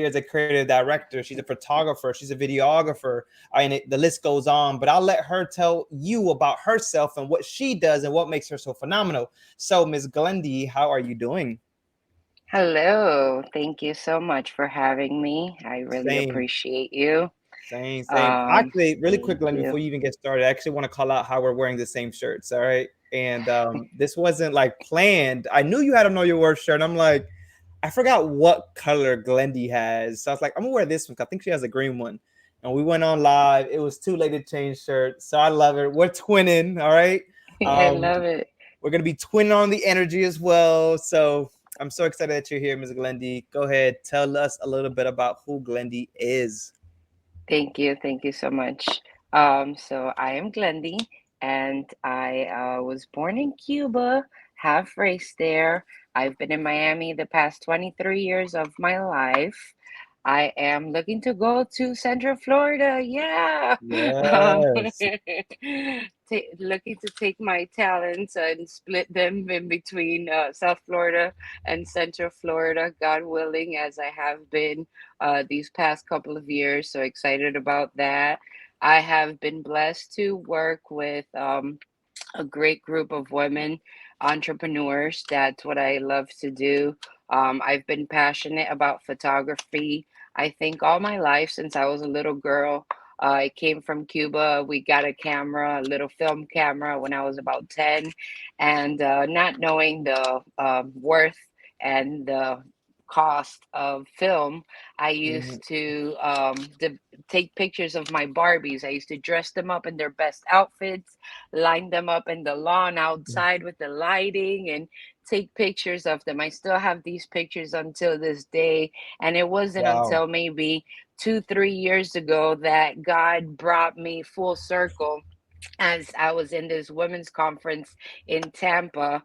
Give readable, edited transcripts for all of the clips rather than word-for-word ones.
here as a creative director. She's a photographer. She's a videographer. And the list goes on. But I'll let her tell you about herself and what she does and what makes her so phenomenal. So, Miss Glendy, how are you doing? Hello. Thank you so much for having me. I really Same. appreciate you. Same. Actually, really quick, Thank Glenn, you. before you even get started, I actually want to call out how we're wearing the same shirts. All right. And this wasn't like planned. I knew you had a Know Your Worth shirt. I'm like, I forgot what color Glendy has. So I was like, I'm gonna wear this one 'cause I think she has a green one. And we went on live. It was too late to change shirts. So I love it. We're twinning. All right. I Um, love it. we're gonna be twinning on the energy as well. So I'm so excited that you're here, Ms. Glendy. Go ahead, tell us a little bit about who Glendy is. Thank you. Thank you so much. So I am Glendy, and I was born in Cuba, half raised there. I've been in Miami the past 23 years of my life. I am looking to go to Central Florida. Yeah. Yes. Looking to take my talents and split them in between South Florida and Central Florida, God willing, as I have been these past couple of years. So excited about that. I have been blessed to work with a great group of women entrepreneurs. That's what I love to do. I've been passionate about photography, I think, all my life since I was a little girl. I came from Cuba. We got a camera, a little film camera, when I was about 10. And not knowing the worth and the cost of film, I Mhm. used to take pictures of my Barbies. I used to dress them up in their best outfits, line them up in the lawn outside with the lighting, and take pictures of them. I still have these pictures until this day. And it wasn't Wow. until maybe 2, 3 years ago that God brought me full circle as I was in this women's conference in Tampa,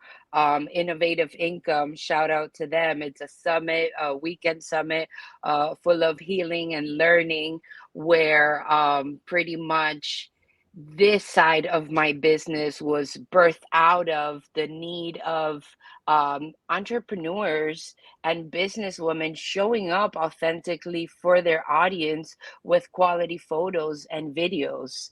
Innovative Income. Shout out to them. It's a summit, a weekend summit, full of healing and learning, where pretty much this side of my business was birthed out of the need of entrepreneurs and businesswomen showing up authentically for their audience with quality photos and videos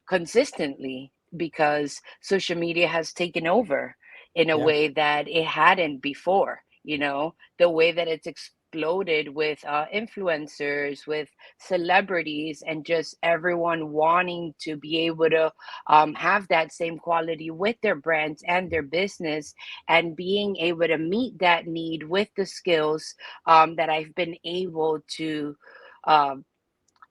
consistently, because social media has taken over in a Yeah. way that it hadn't before. The way that it's exploded with influencers, with celebrities, and just everyone wanting to be able to have that same quality with their brands and their business, and being able to meet that need with the skills that I've been able to um,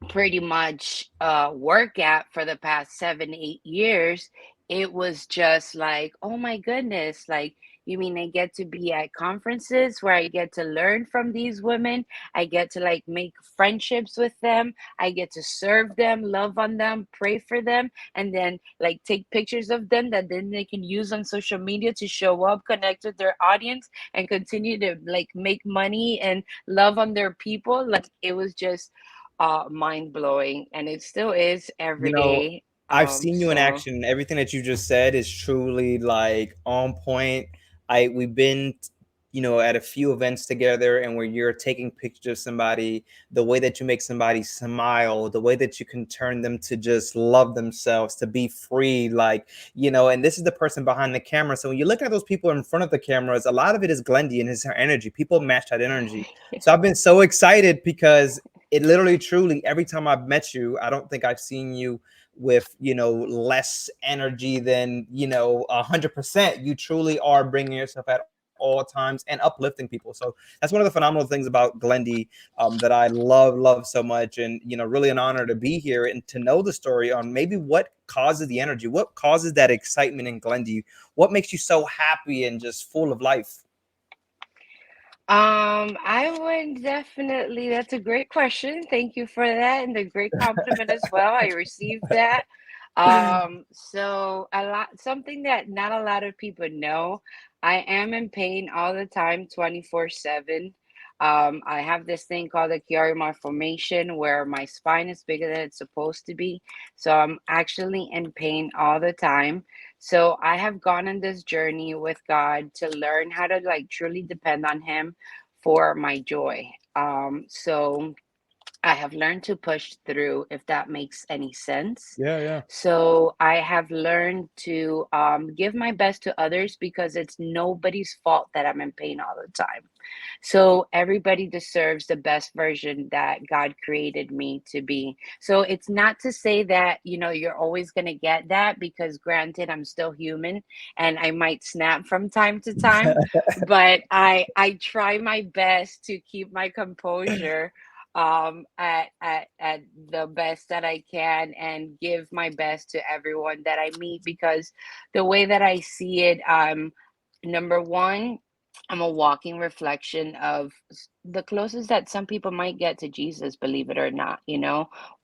pretty much work at for the past 7, 8 years. It was just like, oh my goodness, like, you mean I get to be at conferences where I get to learn from these women? I get to like make friendships with them. I get to serve them, love on them, pray for them, and then like take pictures of them that then they can use on social media to show up, connect with their audience, and continue to like make money and love on their people. Like, it was just mind blowing, and it still is You every know, day. I've seen you in So action. Everything that you just said is truly like on point. We've been, at a few events together, and where you're taking pictures of somebody, the way that you make somebody smile, the way that you can turn them to just love themselves, to be free, like, and this is the person behind the camera. So when you look at those people in front of the cameras, a lot of it is Glendy and his her energy. People match that energy. So I've been so excited because it literally truly every time I've met you, I don't think I've seen you with less energy than 100%. You truly are bringing yourself at all times and uplifting people. So that's one of the phenomenal things about Glendy, that I love so much. And really an honor to be here and to know the story on maybe what causes the energy, what causes that excitement in Glendy, what makes you so happy and just full of life. I would definitely, that's a great question. Thank you for that, and the great compliment as well. I received that. So a lot, something that not a lot of people know, I am in pain all the time, 24/7. I have this thing called a Chiari malformation where my spine is bigger than it's supposed to be. So I'm actually in pain all the time. So I have gone on this journey with God to learn how to like truly depend on Him for my joy. So I have learned to push through, if that makes any sense. Yeah, yeah. So I have learned to give my best to others because it's nobody's fault that I'm in pain all the time. So everybody deserves the best version that God created me to be. So it's not to say that, you're always going to get that, because granted, I'm still human and I might snap from time to time, but I try my best to keep my composure at the best that I can, and give my best to everyone that I meet, because the way that I see it, number one, I'm a walking reflection of the closest that some people might get to Jesus, believe it or not.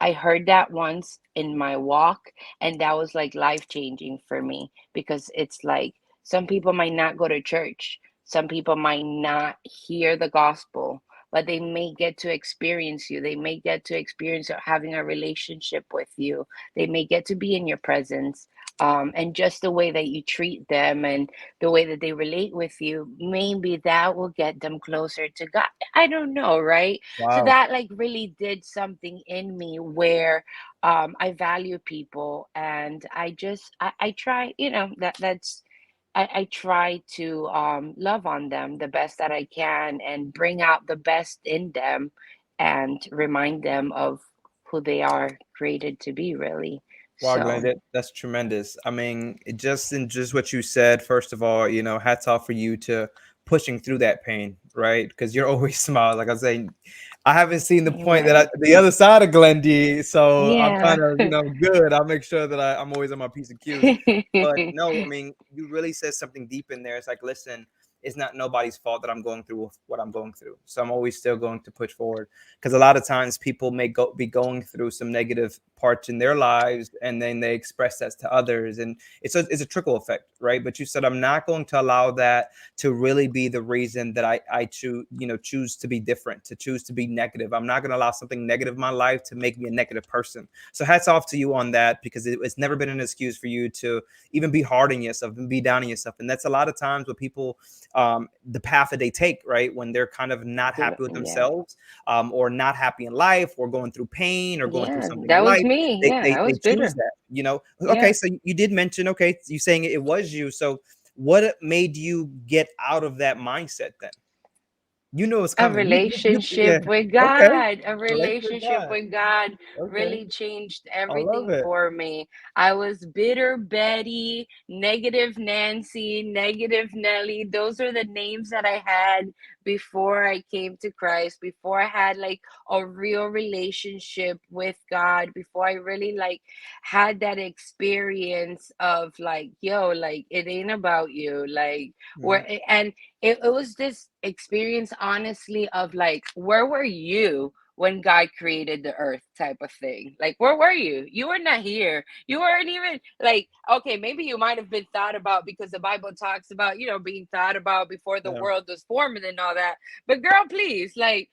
I heard that once in my walk, and that was like life changing for me, because it's like some people might not go to church, some people might not hear the gospel, but they may get to experience you. They may get to experience having a relationship with you. They may get to be in your presence. And just the way that you treat them and the way that they relate with you, maybe that will get them closer to God. I don't know, right? So Wow. that like really did something in me where I value people, and I try, I try to love on them the best that I can, and bring out the best in them, and remind them of who they are created to be, really. Wow, Glenn, So, that's tremendous. I mean, just in just what you said, first of all, hats off for you to pushing through that pain, right? Because you're always smiling. Like I was saying, I haven't seen the point that right. the other side of Glendy, so I'm Yeah. kind of, good. I'll make sure that I'm always on my P's and Q's. But no, I mean, you really said something deep in there. It's like, listen, it's not nobody's fault that I'm going through what I'm going through. So I'm always still going to push forward, because a lot of times people may be going through some negative parts in their lives, and then they express that to others, and it's a trickle effect, right? But you said, I'm not going to allow that to really be the reason that I choose to be different, to choose to be negative. I'm not going to allow something negative in my life to make me a negative person. So hats off to you on that, because it's never been an excuse for you to even be hard on yourself and be down on yourself. And that's a lot of times what people, the path that they take, right, when they're kind of not happy with Yeah. themselves, or not happy in life, or going through pain, or going through Yeah, something in that was life, me. they Yeah, they, I they was choose bitter. that. Okay, Yeah. so you did mention, okay, you saying it was you. So what made you get out of that mindset then? You know it's A coming. Yeah. relationship with Okay. God. A Relationship with relationship God. with God Okay. really changed I love everything it. for me. I was bitter Betty, negative Nancy, negative Nelly. Those are the names that I had before I came to Christ, before I had like a real relationship with God, before I really like had that experience of like, yo, like it ain't about you. Like, Mhm. where and it was this experience, honestly, of like, where were you when God created the earth, type of thing? Like, where were you? You were not here. You weren't even like, okay, maybe you might have been thought about, because the Bible talks about, being thought about before the Yeah. world was formed and all that. But girl, please, like,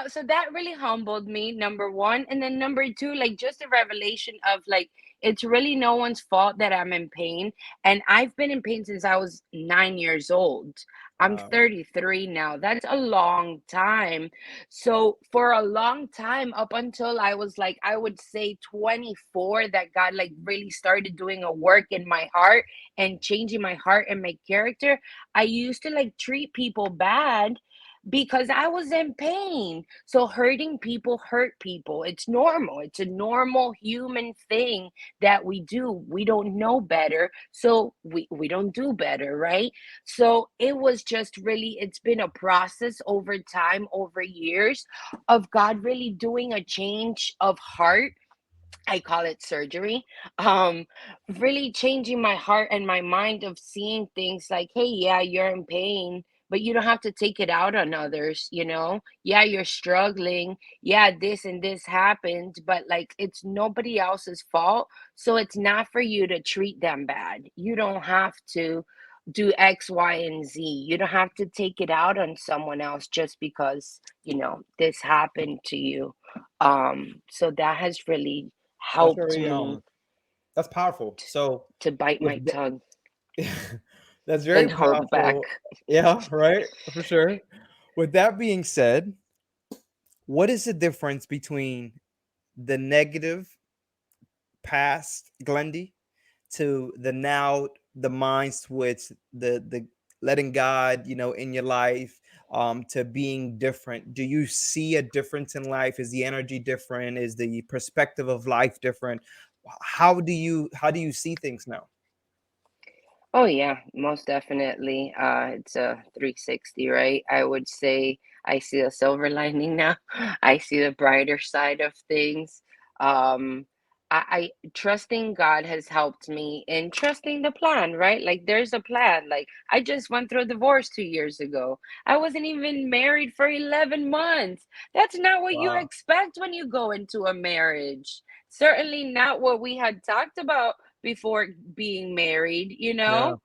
so that really humbled me, number one. And then number two, like, just a revelation of like, it's really no one's fault that I'm in pain. And I've been in pain since I was 9 years old. I'm Wow. 33 now. That's a long time. So, for a long time, up until I was like, I would say 24, that God like really started doing a work in my heart and changing my heart and my character. I used to like treat people bad because I was in pain. So hurting people hurt people. It's normal. It's a normal human thing that we do. We don't know better, so we don't do better, right? So it was just really, it's been a process over time, over years, of God really doing a change of heart. I call it surgery. Um, Really changing my heart and my mind, of seeing things like, hey, yeah, you're in pain, but you don't have to take it out on others. Yeah, you're struggling. Yeah, this and this happened, but like, it's nobody else's fault. So it's not for you to treat them bad. You don't have to do X, Y, and Z. You don't have to take it out on someone else just because, this happened to you. So that has really That's helped very me that's powerful. So to bite with my tongue that's very and hold back. powerful. Yeah, right, for sure. With that being said, What is the difference between the negative past Glendy to the now, the mind switch, the letting God, in your life, to being different? Do you see a difference in life? Is the energy different? Is the perspective of life different? How do you see things now? Oh yeah, most definitely. It's a 360, right? I would say I see a silver lining now. I see the brighter side of things. Um, I trusting God has helped me in trusting the plan, right? Like there's a plan. Like I just went through a divorce 2 years ago. I wasn't even married for 11 months. That's not what you Wow. expect when you go into a marriage. Certainly not what we had talked about before being married, Yeah.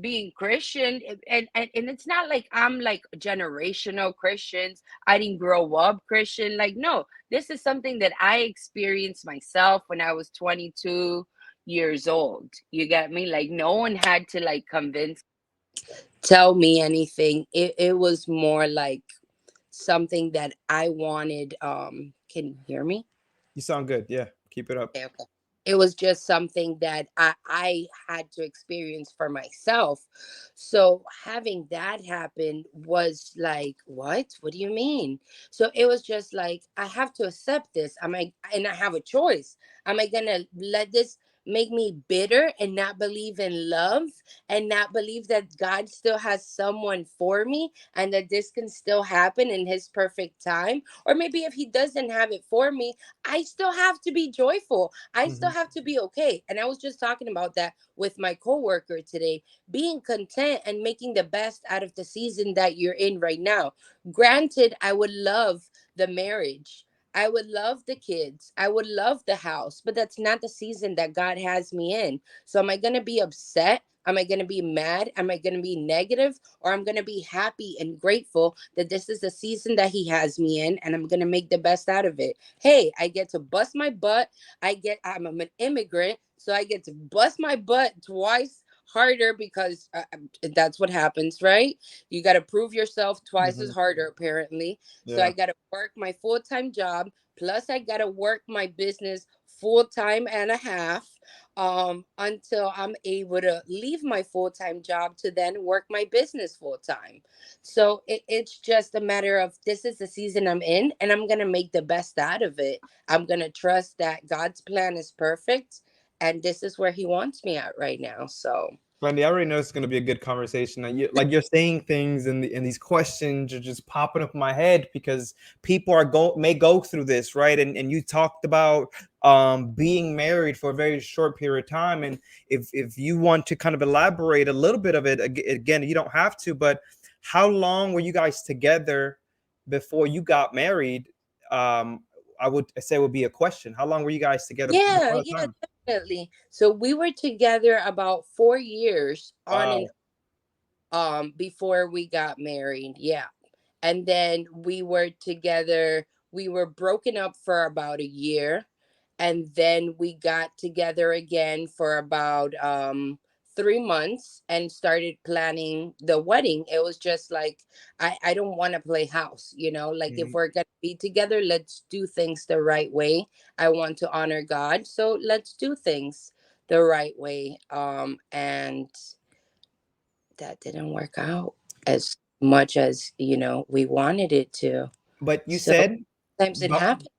being Christian. And it's not like I'm like generational Christians. I didn't grow up Christian. Like, no, this is something that I experienced myself when I was 22 years old. You get me? Like, no one had to like convince, tell me anything. It was more like something that I wanted. Can you hear me? You sound good. Yeah. Keep it up. Okay, okay. It was just something that I had to experience for myself. So having that happen was like, what? What do you mean? So it was just like, I have to accept this. And I have a choice. Am I gonna let this make me bitter and not believe in love and not believe that God still has someone for me and that this can still happen in his perfect time? Or maybe if he doesn't have it for me, I still have to be joyful. I still Hmm. have to be okay. And I was just talking about that with my coworker today. Being content and making the best out of the season that you're in right now. Granted, I would love the marriage. I would love the kids. I would love the house, but that's not the season that God has me in. So am I going to be upset? Am I going to be mad? Am I going to be negative? Or I'm going to be happy and grateful that this is the season that he has me in and I'm going to make the best out of it. Hey, I get to bust my butt. I'm an immigrant, so I get to bust my butt twice harder because that's what happens, right? You got to prove yourself twice as Hmm. harder, apparently. So I Yeah. got to work my full time job, plus I got to work my business full time and a half until I'm able to leave my full time job to then work my business full time. So it's just a matter of this is the season I'm in, and I'm going to make the best out of it. I'm going to trust that God's plan is perfect, and this is where He wants me at right now. So, Glendy, I already know it's going to be a good conversation. Like you're saying things, and these questions are just popping up in my head because people may go through this, right? And you talked about being married for a very short period of time, and if you want to kind of elaborate a little bit of it, again, you don't have to. But how long were you guys together before you got married? Um, I would say would be a question. How long were you guys together yeah, before that yeah, time? definitely. So we were together about 4 years on and Wow. before we got married. Yeah. And then we were broken up for about a year, and then we got together again for about 3 months and started planning the wedding. It was just like I don't want to play house, like if Mhm. we're gonna be together, let's do things the right way. I want to honor God, so let's do things the right way. And that didn't work out as much as we wanted it to. But you So said sometimes it about, happens.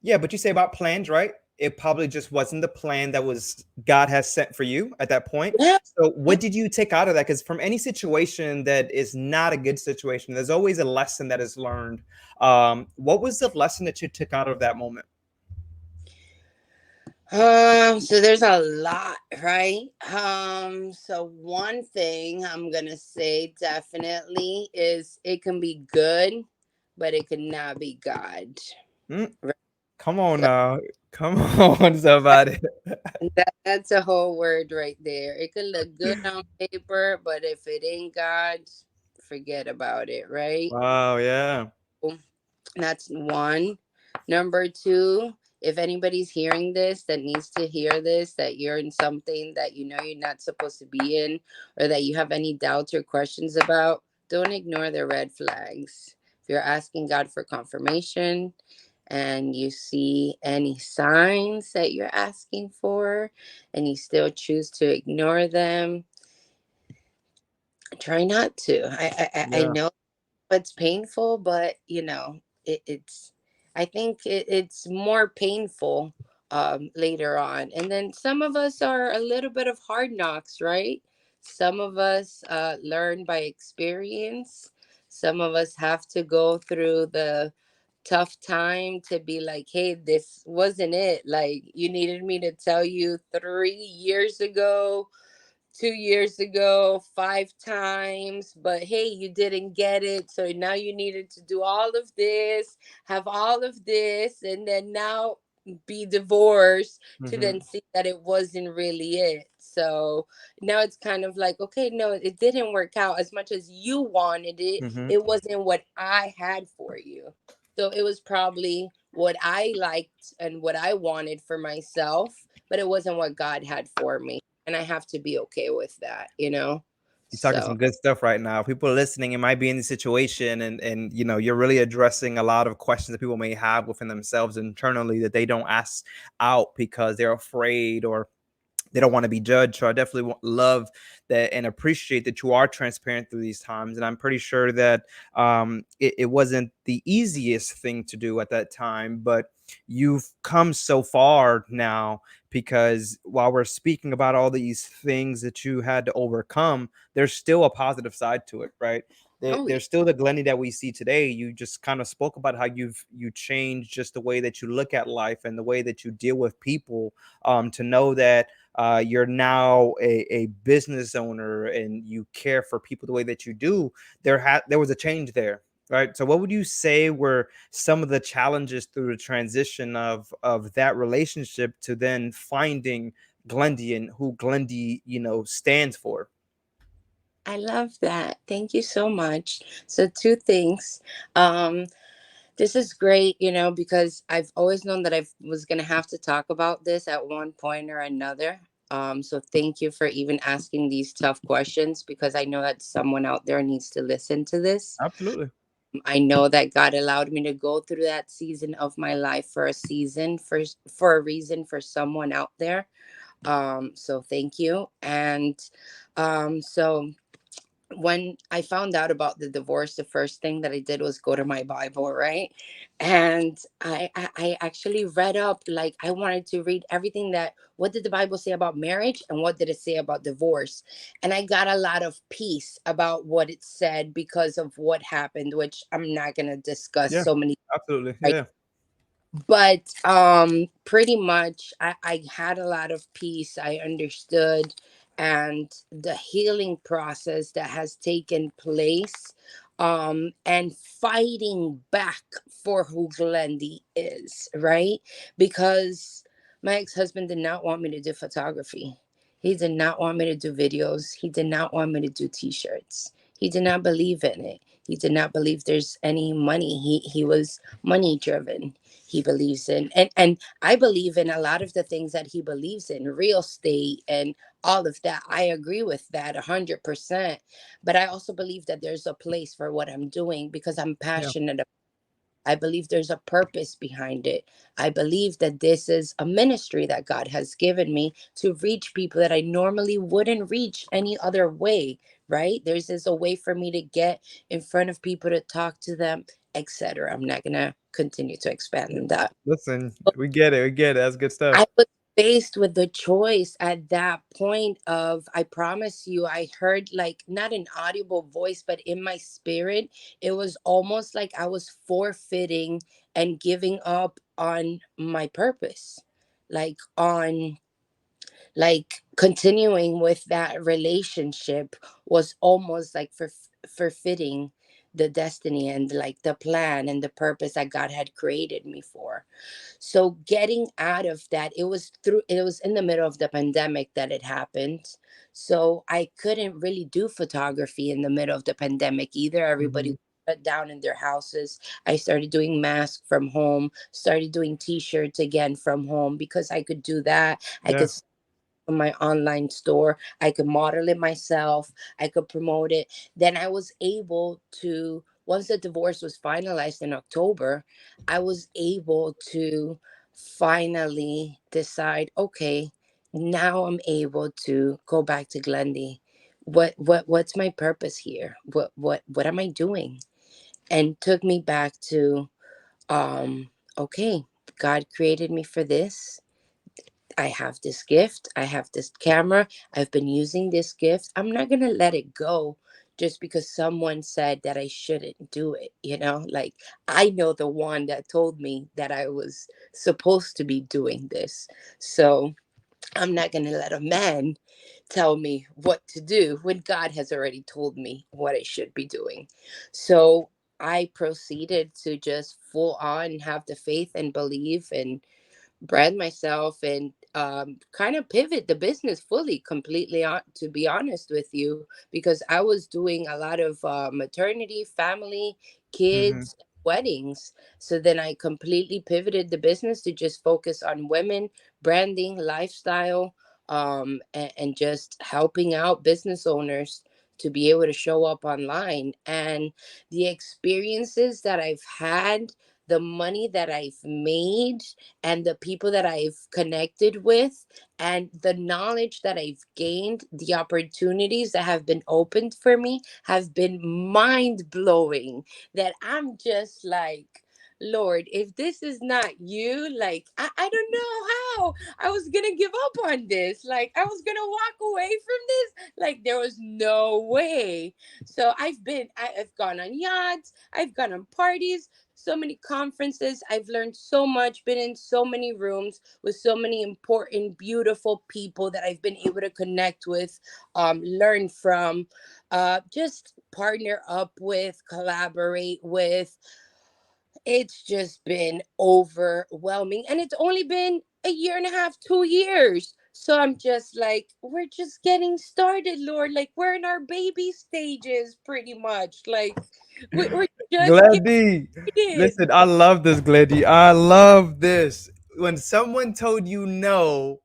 yeah, but you say about plans, right? It probably just wasn't the plan that was God has set for you at that point. Yeah, So yeah, what did you take out of that? Because from any situation that is not a good situation, there's always a lesson that is learned. What was the lesson that you took out of that moment? so there's a lot, right? So one thing I'm gonna say definitely is it can be good, but it cannot be God. Mm, Right? come on So now. Come on, somebody. that's a whole word right there. It could look good on paper, but if it ain't God, forget about it, right? Wow, yeah. That's one. Number two, if anybody's hearing this that needs to hear this, that you're in something that you know you're not supposed to be in, or that you have any doubts or questions about, don't ignore the red flags. If you're asking God for confirmation and you see any signs that you're asking for and you still choose to ignore them, try not to. I Yeah. know it's painful, but it's I think it's more painful later on. And then some of us are a little bit of hard knocks, right? Some of us learn by experience. Some of us have to go through the tough time to be like, hey, this wasn't it. Like, you needed me to tell you 3 years ago, 2 years ago, 5 times, but hey, you didn't get it. So now you needed to do all of this, have all of this, and then now be divorced to then Hmm. see that it wasn't really it. So now it's kind of like, okay, no, it didn't work out as much as you wanted it. Hmm. It wasn't what I had for you. So it was probably what I liked and what I wanted for myself, but it wasn't what God had for me, and I have to be okay with that, you know? You're talking So some good stuff right now. People listening, it might be in the situation, and you're really addressing a lot of questions that people may have within themselves internally that they don't ask out because they're afraid or they don't want to be judged. So I definitely love that and appreciate that you are transparent through these times. And I'm pretty sure that it wasn't the easiest thing to do at that time, but you've come so far now, because while we're speaking about all these things that you had to overcome, there's still a positive side to it, right? oh yeah. There's still the Glendy that we see today. You just kind of spoke about how you changed just the way that you look at life and the way that you deal with people, to know that you're now a business owner and you care for people the way that you do. There was a change there, right? So what would you say were some of the challenges through the transition of that relationship to then finding Glendy and who Glendy stands for? I love that. Thank you so much. So two things. Um this is great, because I've always known that I was going to have to talk about this at one point or another. So thank you for even asking these tough questions, because I know that someone out there needs to listen to this. Absolutely. I know that God allowed me to go through that season of my life for a season, for a reason, for someone out there. So thank you. And so when I found out about the divorce, the first thing that I did was go to my Bible, right? And I actually read up, like, I wanted to read everything that, what did the Bible say about marriage and what did it say about divorce? And I got a lot of peace about what it said because of what happened, which I'm not going to discuss Yeah, so many. absolutely. Right, Yeah. but pretty much I had a lot of peace. I understood, and the healing process that has taken place, and fighting back for who Glendy is, right? Because my ex-husband did not want me to do photography. He did not want me to do videos. He did not want me to do t-shirts. He did not believe in it. He did not believe there's any money. He was money driven. He believes in, and I believe in a lot of the things that he believes in, real estate and all of that. I agree with that 100%. But I also believe that there's a place for what I'm doing because I'm Yeah. passionate. I believe there's a purpose behind it. I believe that this is a ministry that God has given me to reach people that I normally wouldn't reach any other way, right? There's this a way for me to get in front of people, to talk to them, etc. I'm not going to continue to expand Yeah. on that. Listen, we get it. We get it. That's good stuff. I was faced with the choice at that point of, I promise you, I heard, like, not an audible voice, but in my spirit, it was almost like I was forfeiting and giving up on my purpose. Like, on, like, continuing with that relationship was almost like forfeiting the destiny and, like, the plan and the purpose that God had created me for. So getting out of that, it was in the middle of the pandemic that it happened. So I couldn't really do photography in the middle of the pandemic either. Everybody Hmm. was shut down in their houses. I started doing masks from home, started doing t-shirts again from home because I could do that. I Yeah. could on my online store. I could model it myself. I could promote it. Then I was able to once the divorce was finalized in October, I was able to finally decide, okay, now I'm able to go back to Glendy. What's my purpose here? What am I doing? And took me back to, okay, God created me for this. I have this gift. I have this camera. I've been using this gift. I'm not going to let it go just because someone said that I shouldn't do it. Like, I know the one that told me that I was supposed to be doing this. So I'm not going to let a man tell me what to do when God has already told me what I should be doing. So I proceeded to just full on have the faith and believe and brand myself and kind of pivot the business fully, completely on, to be honest with you, because I was doing a lot of maternity, family, Hmm. kids, weddings. So then I completely pivoted the business to just focus on women, branding, lifestyle, and just helping out business owners to be able to show up online. And the experiences that I've had, the money that I've made, and the people that I've connected with, and the knowledge that I've gained, the opportunities that have been opened for me have been mind blowing. That I'm just like, Lord, if this is not you, like, I don't know how I was gonna give up on this. Like, I was gonna walk away from this. Like, there was no way. So I've gone on yachts, I've gone on parties, so many conferences. I've learned so much, been in so many rooms with so many important, beautiful people that I've been able to connect with, learn from, just partner up with, collaborate with. It's just been overwhelming. And it's only been a year and a half, 2 years. So I'm just like, we're just getting started, Lord. Like, we're in our baby stages, pretty much. Like, we're just Glendy, getting listen, I love this, Glendy. I love this. When someone told you no,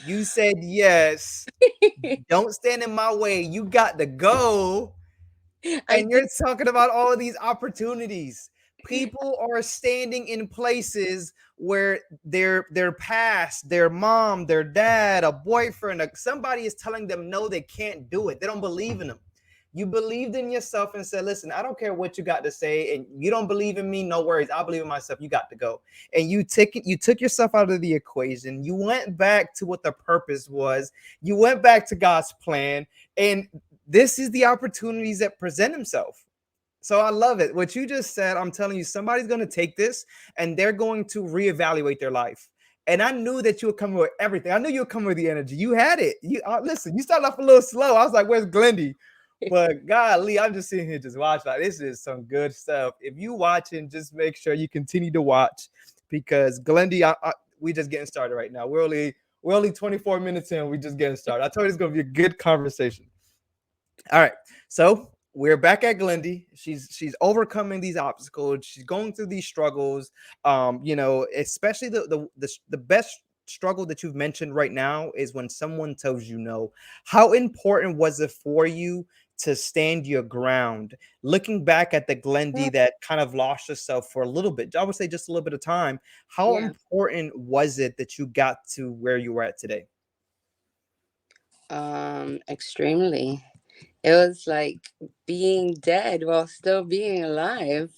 you said yes. it. Don't stand in my way. You got to go. I And did. you're talking about all of these opportunities. People are standing in places where their past, their mom, their dad, a boyfriend, somebody is telling them no, they can't do it. They don't believe in them. You believed in yourself and said, listen, I don't care what you got to say. And you don't believe in me, no worries. I believe in myself. You got to go. And you took yourself out of the equation. You went back to what the purpose was. You went back to God's plan. And this is the opportunities that present himself. So I love it. What you just said, I'm telling you, somebody's going to take this and they're going to reevaluate their life. And I knew that you would come with everything. I knew you would come with the energy. You had it. You listen. You started off a little slow. I was like, "Where's Glendy?" But golly, I'm just sitting here just watching. Like, this is some good stuff. If you watching, just make sure you continue to watch because Glendy, we just getting started right now. We're only 24 minutes in. We just getting started. I told you it's gonna be a good conversation. All right. So we're back at Glendy. She's overcoming these obstacles. She's going through these struggles. Especially the best struggle that you've mentioned right now is when someone tells you no. How important was it for you to stand your ground? Looking back at the Glendy that kind of lost herself for a little bit, I would say just a little bit of time. How Yeah. important was it that you got to where you were at today? Extremely. It was like being dead while still being alive.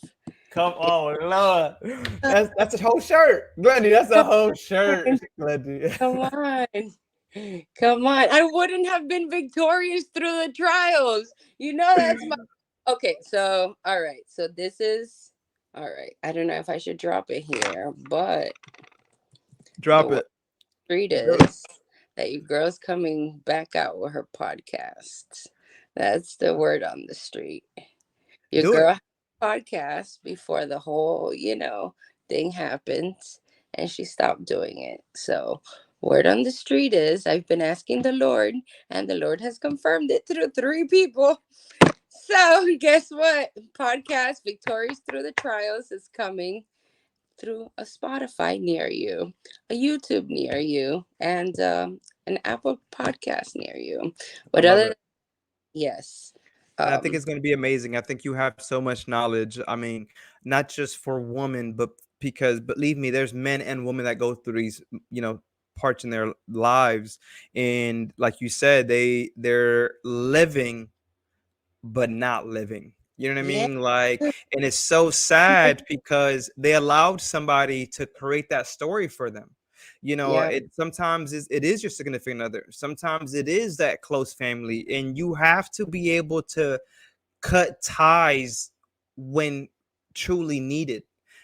Come It- on, Lord. That's a whole shirt. Glendy, that's a Come whole on, shirt. Glendy. come on, come on. I wouldn't have been victorious through the trials. That's my. Okay, so, all right. So this is. All right. I don't know if I should drop it here, but the Drop word it. street Do it. is that your girl's coming back out with her podcast. That's the word on the street. Your Do it. girl had a podcast before the whole, thing happened, and she stopped doing it. So, word on the street is I've been asking the Lord, and the Lord has confirmed it through three people. So, guess what? Podcast Victorious Through the Trials is coming through a Spotify near you, a YouTube near you, and an Apple podcast near you. I But love other it. than, yes. And I think Um, it's going to be amazing. I think you have so much knowledge. I mean, not just for women, but because believe me, there's men and women that go through these, parts in their lives, and like you said, they're living but not living. You know what I yeah, mean? Like, and it's so sad because they allowed somebody to create that story for them. yeah, It sometimes it is your significant other. Sometimes it is that close family, and you have to be able to cut ties when truly needed,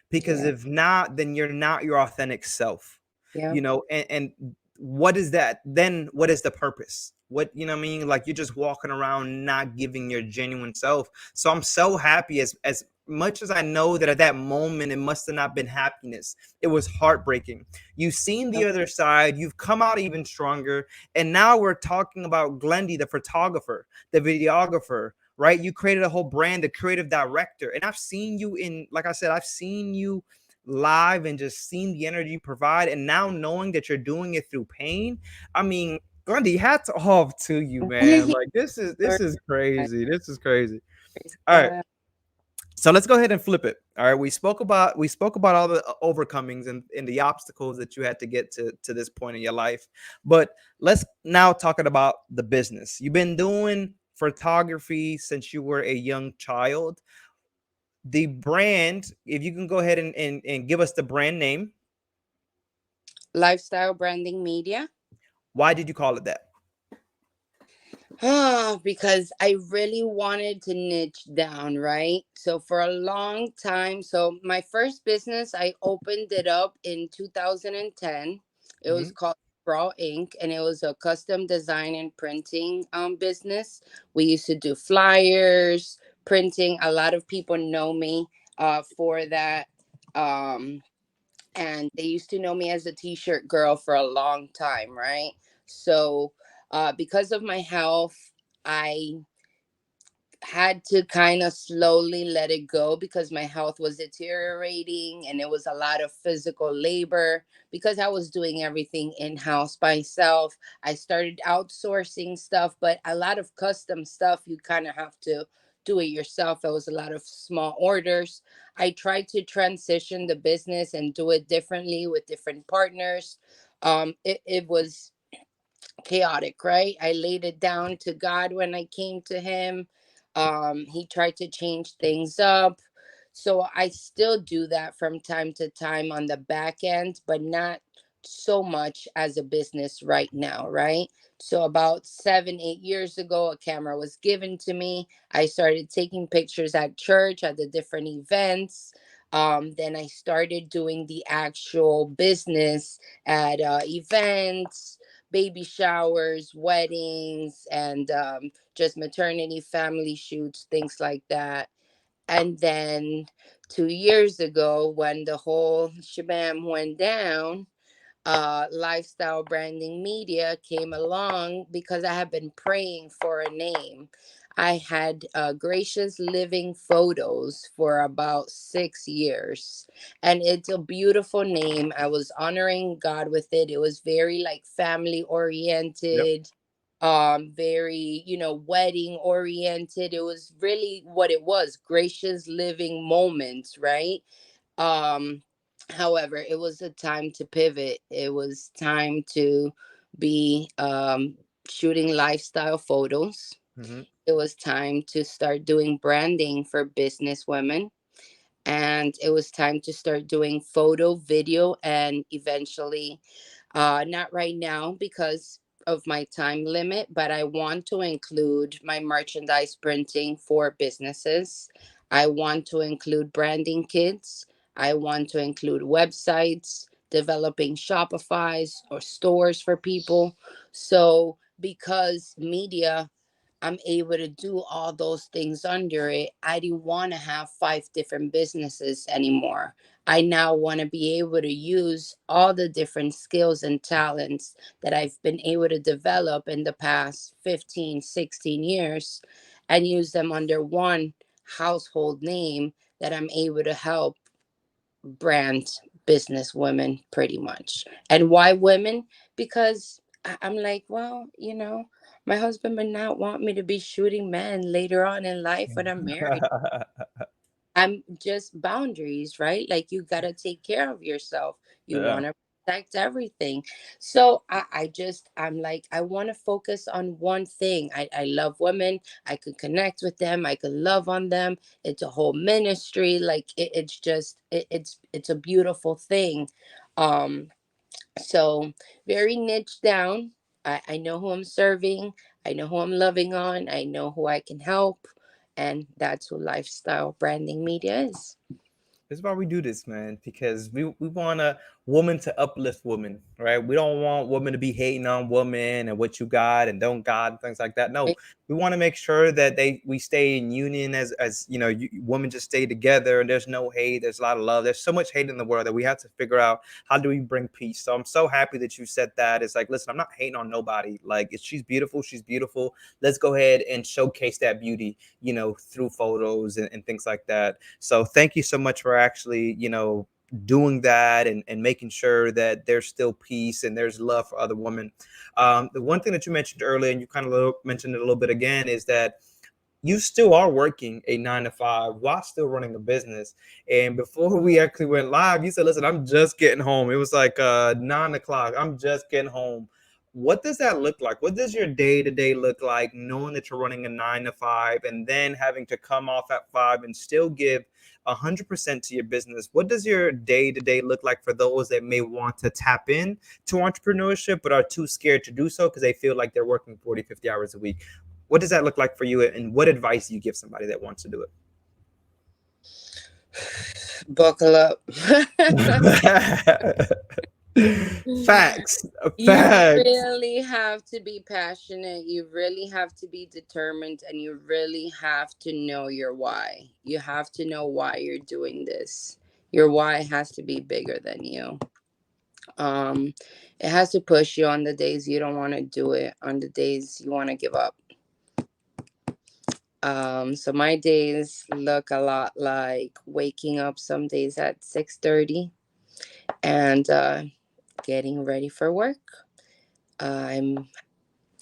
because yeah, if not, then you're not your authentic self. yeah. And what is that then? What is the purpose? What, you know what I mean? Like, you're just walking around not giving your genuine self. So I'm so happy, as much as I know that at that moment it must have not been happiness. It was heartbreaking. You've seen the other side, you've come out even stronger, and now we're talking about Glendy, the photographer, the videographer, right? You created a whole brand, the creative director. And I've seen you in, like I said, I've seen you live and just seen the energy you provide. And now knowing that you're doing it through pain, I mean, Grundy, hats off to you, man. Like, this is crazy. This is crazy. All right. So let's go ahead and flip it. All right. We spoke about all the overcomings and the obstacles that you had to get to this point in your life. But let's now talk about the business. You've been doing photography since you were a young child. The brand, if you can go ahead and give us the brand name. Lifestyle branding media. Why did you call it that? Oh, because I really wanted to niche down, right? So for a long time, so my first business, I opened it up in 2010. It Hmm. was called Raw Inc. and it was a custom design and printing business. We used to do flyers, printing. A lot of people know me for that. Um and they used to know me as a t-shirt girl for a long time, right? So because of my health, I had to kind of slowly let it go because my health was deteriorating and it was a lot of physical labor because I was doing everything in house by myself. I started outsourcing stuff, but a lot of custom stuff you kind of have to do it yourself. It was a lot of small orders. I tried to transition the business and do it differently with different partners. It was chaotic, right? I laid it down to God when I came to him. He tried to change things up. So I still do that from time to time on the back end, but not so much as a business right now, right? So about 7, 8 years ago, a camera was given to me. I started taking pictures at church, at the different events. Then I started doing the actual business at events, baby showers, weddings, and just maternity family shoots, things like that. And then 2 years ago, when the whole shabam went down, lifestyle branding media came along because I have been praying for a name. I had gracious living photos for about 6 years, and it's a beautiful name. I was honoring God with it. It was very like family Yep. oriented, very, wedding oriented. It was really what it was, gracious living moments, right? um However, it was a time to pivot. It was time to be shooting lifestyle photos. Hmm. It was time to start doing branding for business women, and it was time to start doing photo, video, and eventually, not right now because of my time limit, but I want to include my merchandise printing for businesses. I want to include branding kits. I want to include websites, developing Shopify's or stores for people. So, because media, I'm able to do all those things under it. I didn't want to have five different businesses anymore. I now want to be able to use all the different skills and talents that I've been able to develop in the past 15, 16 years and use them under one household name that I'm able to help brand business women pretty much. And why women? Because I'm like, well, my husband would not want me to be shooting men later on in life when I'm married. I'm just boundaries, right? Like you got to take care of yourself. You Yeah. want to protect everything. So I'm like, I want to focus on one thing. I love women. I could connect with them. I could love on them. It's a whole ministry. Like it's just, it's a beautiful thing. Um, so very niche down. I know who I'm serving. I know who I'm loving on. I know who I can help. And that's who lifestyle branding media is. That's why we do this, man, because we want a woman to uplift women, right? We don't want women to be hating on women and what you got and don't got and things like that. No, Right? we want to make sure that we stay in union as women just stay together and there's no hate. There's a lot of love. There's so much hate in the world that we have to figure out how do we bring peace. So I'm so happy that you said that. It's like, listen, I'm not hating on nobody. Like, if she's beautiful, she's beautiful. Let's go ahead and showcase that beauty, through photos and things like that. So thank you so much for actually, doing that and making sure that there's still peace and there's love for other women. The one thing that you mentioned earlier, and you kind of mentioned it a little bit again, is that you still are working a 9 to 5 while still running a business. And before we actually went live, you said, listen, I'm just getting home. It was like 9 o'clock. I'm just getting home. What does that look like? What does your day to day look like, knowing that you're running a 9 to 5 and then having to come off at 5 and still give 100% to your business? What does your day to day look like for those that may want to tap in to entrepreneurship but are too scared to do so because they feel like they're working 40, 50 hours a week? What does that look like for you, and what advice do you give somebody that wants to do Buckle up. it? Facts. You Facts. really have to be passionate. You really have to be determined, and you really have to know your why. You have to know why you're doing this. Your why has to be bigger than you. Um, it has to push you on the days you don't want to do it, on the days you want to give up. So my days look a lot like waking up some days at 6:30 and getting ready for work. I'm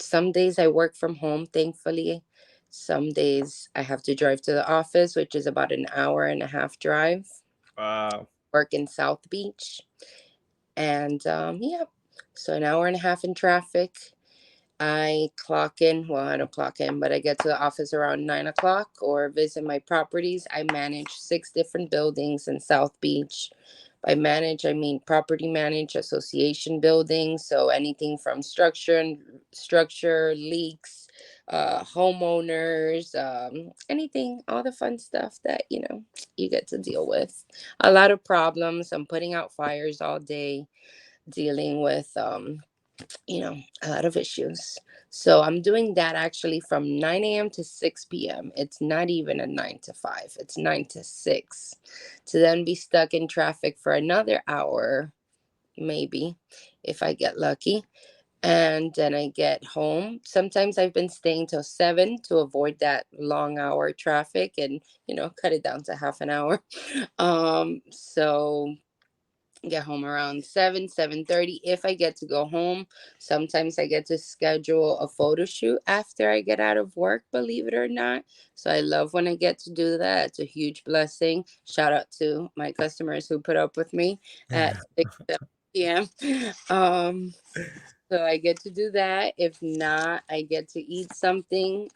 Some days I work from home, thankfully. Some days I have to drive to the office, which is about an hour and a half drive. Wow. Work in South Beach, and yeah, so an hour and a half in traffic. I clock in. Well, I don't clock in, but I get to the office around 9 o'clock or visit my properties. I manage 6 different buildings in South Beach. By manage, I mean property manage association buildings. So anything from structure leaks, homeowners, anything, all the fun stuff that you get to deal with. A lot of problems. I'm putting out fires all day, dealing with a lot of issues. So I'm doing that actually from 9 a.m. to 6 p.m. It's not even a 9 to 5, it's 9 to 6. To then be stuck in traffic for another hour, maybe, if I get lucky. And then I get home. Sometimes I've been staying till 7 to avoid that long hour traffic and, cut it down to half an hour. So get home around 7:30 if I get to go home. Sometimes I get to schedule a photo shoot after I get out of work, believe it or not. So I love when I get to do that. It's a huge blessing. Shout out to my customers who put up with me at 6 p.m. um so I get to do that. If not, I get to eat something.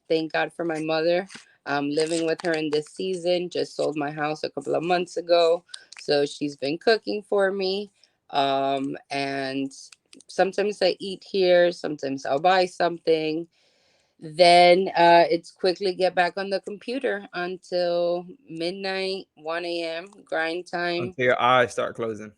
Thank God for my mother. I'm living with her in this season. Just sold my house a couple of months ago. So she's been cooking for me. And sometimes I eat here, sometimes I'll buy something. Then it's quickly get back on the computer until midnight, 1 a.m., grind time. Until your eyes start closing.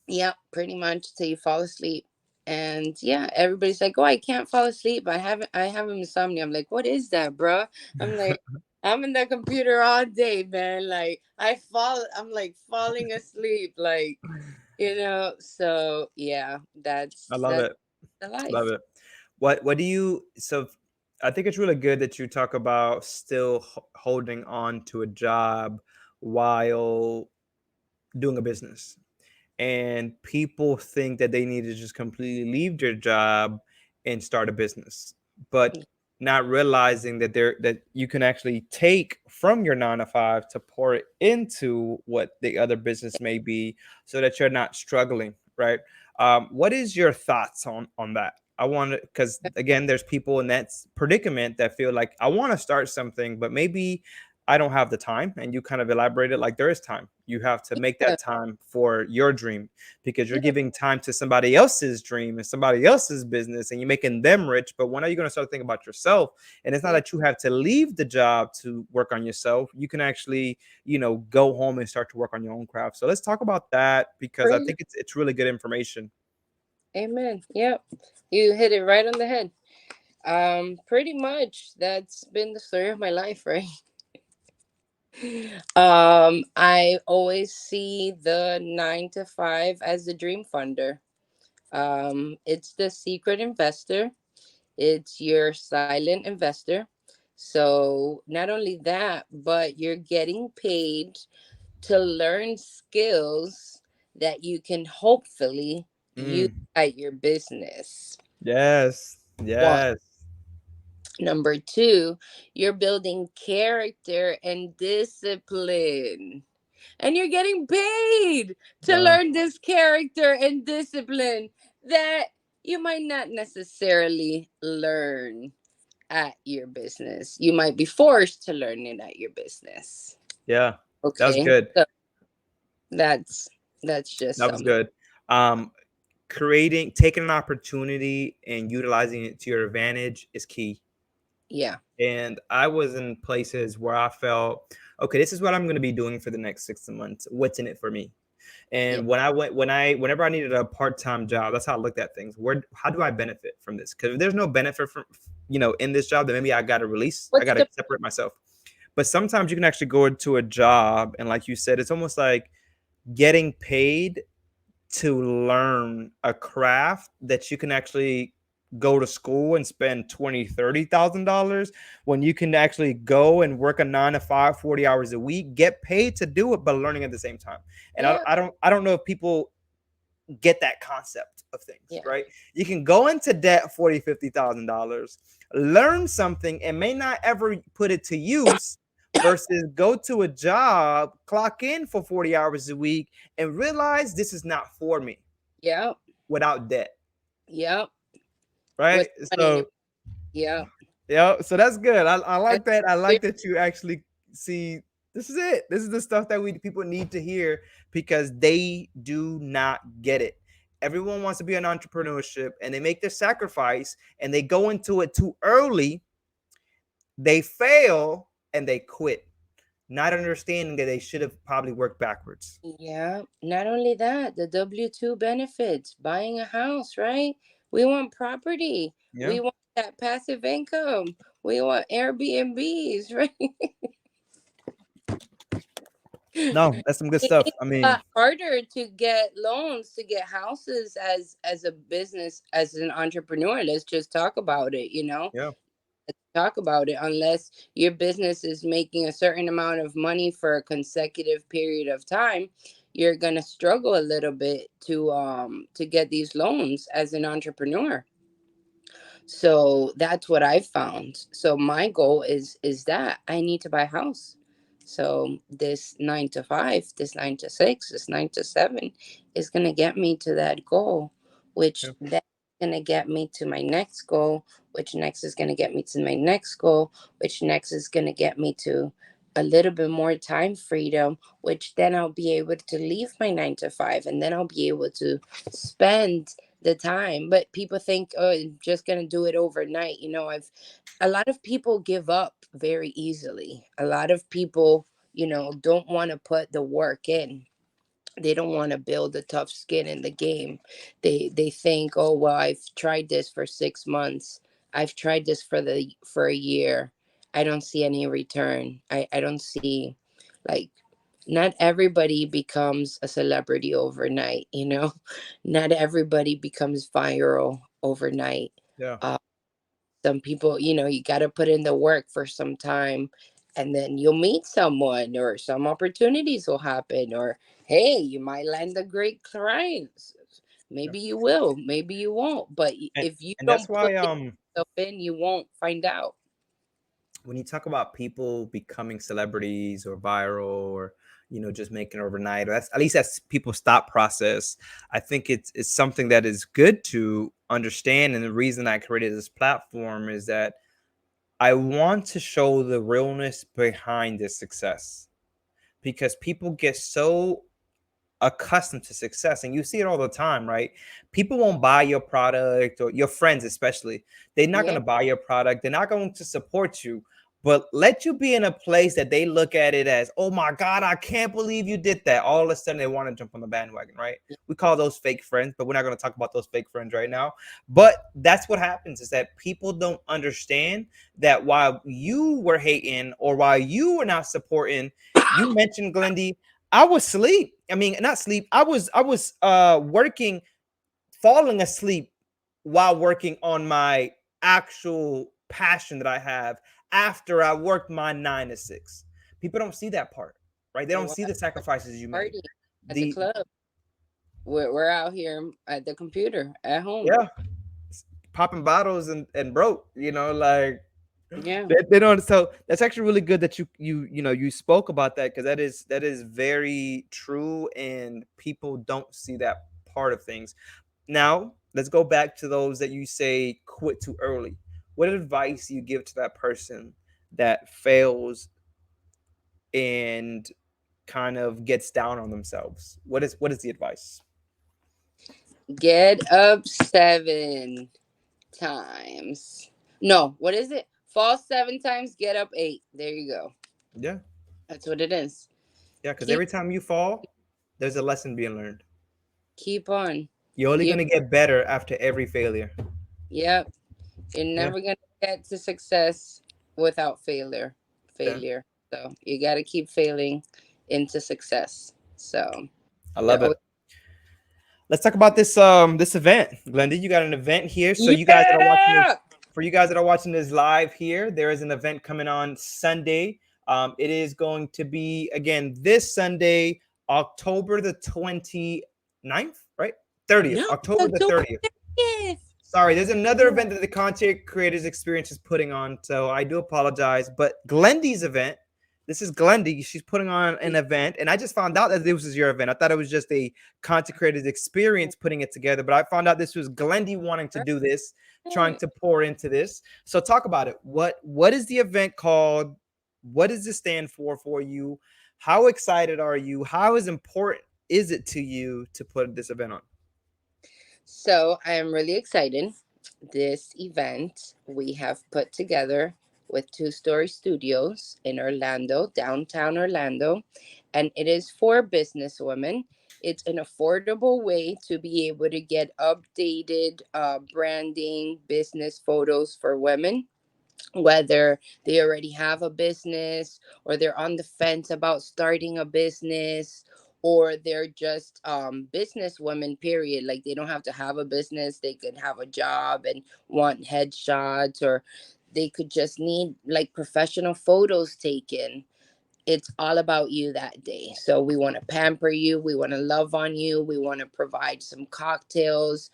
Yeah, pretty much till you fall asleep. And yeah, everybody's like, "Oh, I can't fall asleep. I have insomnia." I'm like, "What is that, bro?" I'm like, "I'm in the computer all day, man. Like I'm like falling asleep, like So yeah, I that's love that's it. the Love life. it. What do you so I think it's really good that you talk about still holding on to a job while doing a business. and people think that they need to just completely leave their job and start a business, but not realizing that you can actually take from your 9 to 5 to pour it into what the other business may be, so that you're not struggling, right? What is your thoughts on that? I want to, because again, there's people in that predicament that feel like I want to start something, but maybe I don't have the time. And you kind of elaborated like there is time. You have to make Yeah, that time for your dream, because you're yeah, giving time to somebody else's dream and somebody else's business, and you're making them rich. But when are you going to start thinking about yourself? And it's not yeah. that you have to leave the job to work on yourself. You can actually, go home and start to work on your own craft. So let's talk about that, because I Pretty, think it's really good information. amen. Yep. You hit it right on the head. Pretty much that's been the story of my life, right? I always see the 9 to 5 as the dream funder. It's the secret investor. It's your silent investor. So not only that, but you're getting paid to learn skills that you can hopefully use Mm, at your business. yes, One. yes. Number two, you're building character and discipline. And you're getting paid to Yeah, learn this character and discipline that you might not necessarily learn at your business. You might be forced to learn it at your business. yeah. That was Okay. good. So that's that's just That was some. good. um Creating, taking an opportunity and utilizing it to your advantage is key. Yeah. And I was in places where I felt, okay, this is what I'm going to be doing for the next 6 months. What's in it for me? Yeah. And whenever I needed a part-time job, that's how I looked at things. How do I benefit from this? Because if there's no benefit from, in this job, then maybe I What's got to the separate myself. But sometimes you can actually go into a job, and like you said, it's almost like getting paid to learn a craft that you can actually go to school and spend 20, 30,000 dollars, when you can actually go and work a 9 to 5, 40 hours a week, get paid to do it, but learning at the same time. And yeah, I don't know if people get that concept of things, yeah, right? You can go into debt 40, 50,000 dollars, learn something, and may not ever put it to use, versus go to a job, clock in for 40 hours a week, and realize this is not for me yeah, without debt, yeah. right? With money in your So yeah. yeah, so that's good. I That's like that. I very like that you actually see this is it. This is the stuff that we people need to hear, because they do not get it. Everyone wants to be an entrepreneurship, and they make their sacrifice, and they go into it too early, they fail, and they quit, not understanding that they should have probably worked backwards. yeah. Not only that, the W-2 benefits, buying a house, right? We want property. Yeah. We want that passive income. We want Airbnbs, right? No, that's some good It stuff. is I a mean, lot harder to get loans to get houses as a business, as an entrepreneur. Let's just talk about it, yeah, talk about it. Unless your business is making a certain amount of money for a consecutive period of time, you're going to struggle a little bit to get these loans as an entrepreneur. So that's what I found. So my goal is that I need to buy a house. So this 9 to 5, this 9 to 6, this 9 to 7 is gonna get me to that goal, which yeah, then gonna get me to my next goal, which next is gonna get me to my next goal, which next is gonna get me to a little bit more time freedom, which then I'll be able to leave my 9 to 5, and then I'll be able to spend the time. But people think, oh, I'm just gonna do it overnight. I've a lot of people give up very easily. A lot of people, don't want to put the work in. They don't want to build a tough skin in the game. They think, oh well, I've tried this for 6 months. I've tried this for a year. I don't see any return. I don't see, like, not everybody becomes a celebrity overnight, not everybody becomes viral overnight. yeah, uh, some people, you got to put in the work for some time, and then you'll meet someone, or some opportunities will happen, or hey, you might land a great client. Yeah. Maybe you will, maybe you won't, but and if you and that's don't put why yourself in, you won't find out. when you talk about people becoming celebrities or viral or just making overnight, or that's at least that's people's thought process. I think it's something that is good to understand, and the reason I created this platform is that I want to show the realness behind this success, because people get so accustomed to success, and you see it all the time, right? People won't buy your product, or your friends especially. They're not going Yeah. to buy your product, they're not going to support you, but let you be in a place that they look at it as, oh my god, I can't believe you did that. All of a sudden they want to jump on the bandwagon, right? We call those fake friends, but we're not going to talk about those fake friends right now. But that's what happens, is that people don't understand that while you were hating, or while you were not supporting, you mentioned, Glendy, I was asleep. I mean, not sleep. I was working, falling asleep while working on my actual passion that I have after I worked my 9 to 6. People don't see that part, right? They Or don't what? see the sacrifices you made. Party at the The club. We're out here at the computer at home. Yeah, popping bottles and broke, like Yeah. they don't. So that's actually really good that you spoke about that, because that is very true, and people don't see that part of things. Now, let's go back to those that you say quit too early. What advice do you give to that person that fails and kind of gets down on themselves? What is the advice? Get up 7 times. No, what is it? Fall 7 times, get up 8. There you go. Yeah, That's what it is. yeah. Because Keep every time you fall, there's a lesson being learned. keep on. You're only You gonna get better after every failure. Yep. You're Yeah, never gonna get to success without failure. yeah. Failure. So you gotta keep failing into success. So I you're love it. always. Let's talk about this event. Glendy, you got an event here. So you guys that are watching this, Yeah. for you guys that are watching this live here, there is an event coming on Sunday. It is going to be again this Sunday, October the 29th, right? 30th, No, it's October the October 30th. 30th. Sorry, there's another Yeah. event that the Content Creators Experience is putting on, so I do apologize. But Glendy's event, this is Glendy. She's putting on an event, and I just found out that this was your event. I thought it was just a Content Creators Experience putting it together, but I found out this was Glendy wanting to do this, trying to pour into this. So talk about it. What is the event called? What does this stand for you? How excited are you? How is important is it to you to put this event on? So I am really excited. This event we have put together with Two Story Studios in Orlando, downtown Orlando, and it is for businesswomen. It's an affordable way to be able to get updated branding, business photos for women, whether they already have a business, or they're on the fence about starting a business, or they're just business women, period. Like, they don't have to have a business, they could have a job and want headshots, or they could just need like professional photos taken. It's all about you that day. So we want to pamper you. We want to love on you. We want to provide some cocktails,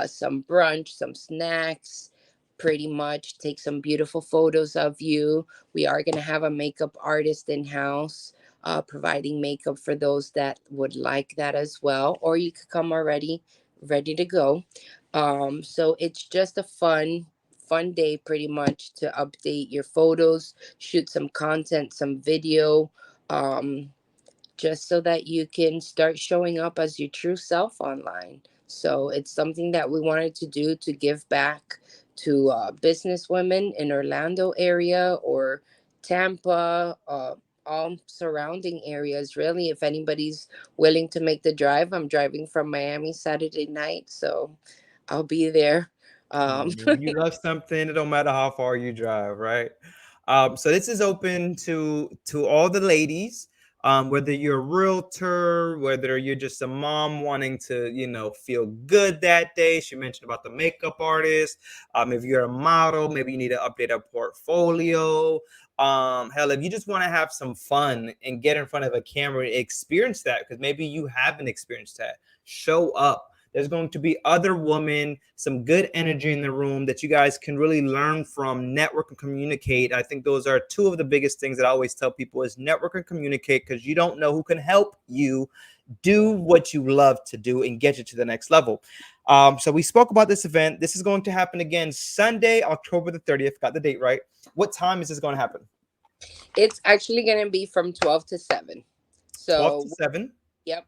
some brunch, some snacks, pretty much take some beautiful photos of you. We are going to have a makeup artist in house, providing makeup for those that would like that as well. Or you could come already ready to go. So it's just a fun day, pretty much, to update your photos, shoot some content, some video, um, just so that you can start showing up as your true self online. So it's something that we wanted to do to give back to business women in Orlando area, or Tampa, all surrounding areas. Really, if anybody's willing to make the drive, I'm driving from Miami Saturday night, so I'll be there. Yeah, Um, man, when you love something, it don't matter how far you drive, right? So this is open to all the ladies. Whether you're a realtor, whether you're just a mom wanting to, feel good that day. She mentioned about the makeup artist. If you're a model, maybe you need to update a portfolio. Hell, if you just want to have some fun and get in front of a camera, experience that, because maybe you haven't experienced that. Show up. There's going to be other women, some good energy in the room that you guys can really learn from, network and communicate. I think those are two of the biggest things that I always tell people is network and communicate, because you don't know who can help you do what you love to do and get you to the next level. So we spoke about this event. This is going to happen again Sunday, October the 30th. Got the date right. What time is this going to happen? It's actually going to be from 12 to 7. 12 to So, 7. yep,